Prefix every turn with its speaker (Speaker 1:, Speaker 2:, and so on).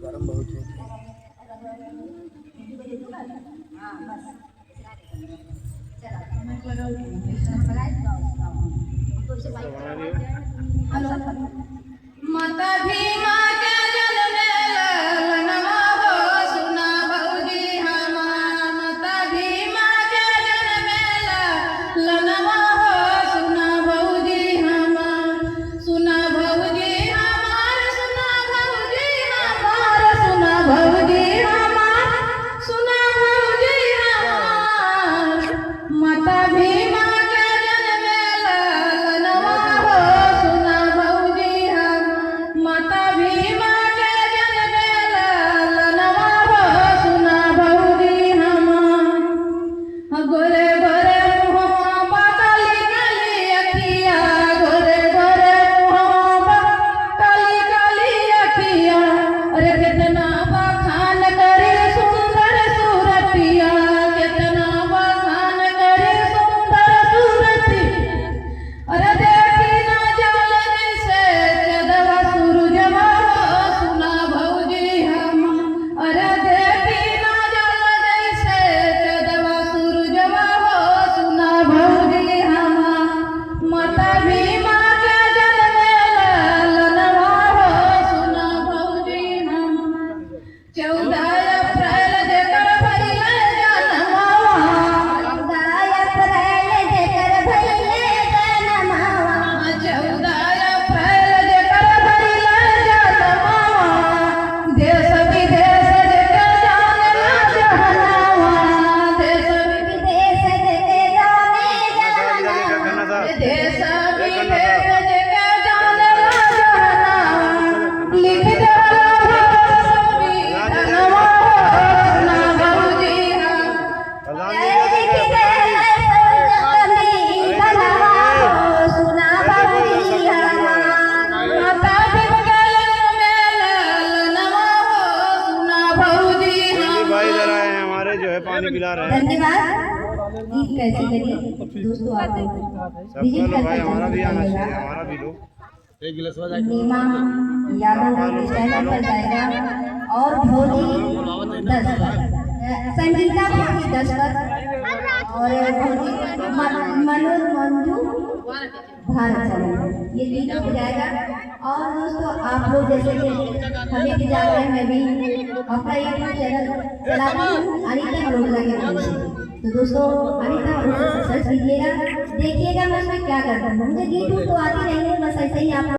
Speaker 1: गरम बहुत हो
Speaker 2: माता भीमा के जन्मे ललनवा हो सुना भौजी हमार। माता भीमा के जन्मे ललनवा हो सुना भौजी हमार। सुना भौजी हमार, सुना भौजी हमार, सुना भौजी हमार, सुना भौजी हमार। माता भीमा के जन्मे ललनवा हो सुना भौजी हमार। माता भीमा के जन्मे ललनवा हो सुना भौजी हमार। गोरे गोरे मुहवा काली काली अखिया, गोरे गोरे मुहवा काली काली अखिया। अरे कितना बखान करे सुंदर सूरतिया, कितना बखान करे सुंदर सूरतिया। अरे देखी ना जल जैसे चंदवा सूरजवा हो सुना भौजी हमार। अरे देखी ना जल जैसे चंदवा सूरजवा हो सुना भौजी हमार। माता भीमा के जन्मे ललनवा हो सुना भौजी हमार। 14 अप्रैल जेकर भइले जनमवा, 14 अप्रैल जेकर भइले जनमवा, 14 अप्रैल जेकर भइले जनमवा। देश विदेश जेकर जानेला जहनवा, देश विदेश जेकर जाने जहनवा, देश विदेश जेकर जानेला जहनवा। लिख देला संविधानवा हो सुना भौजी हमार। लिख देला संविधानवा हो सुना भौजी हमार। माता भीमा के जन्मे ललनवा हो सुना भौजी
Speaker 1: भाई
Speaker 2: हमार।
Speaker 1: जरा है हमारे जो है पानी पिला रहे हैं
Speaker 2: धन्यवाद। गीत कैसे करिए दोस्तों, आप
Speaker 1: सब लो भाई, हमारा भी आना चाहिए, हमारा भी लो एक गिलास बजा के।
Speaker 2: नीमा यादव के चैनल पर जाएगा और भोजी 10 पर, संगीता भोजी 10 पर और भोजी मनोज मंजू भारत चैनल, ये गीत हो जाएगा। और दोस्तों आप लोग जैसे कि हमें भी जा रहे हैं, मैं भी अपना यूट्यूब चैनल चलाती हूँ अनीता मल्होत्रा के नाम से। तो दोस्तों अनीता मल्होत्रा सर्च कीजिएगा, देखिएगा मैं उसमें क्या करता हूँ। मुझे गीत तो आती नहीं है, बस ऐसे ही आप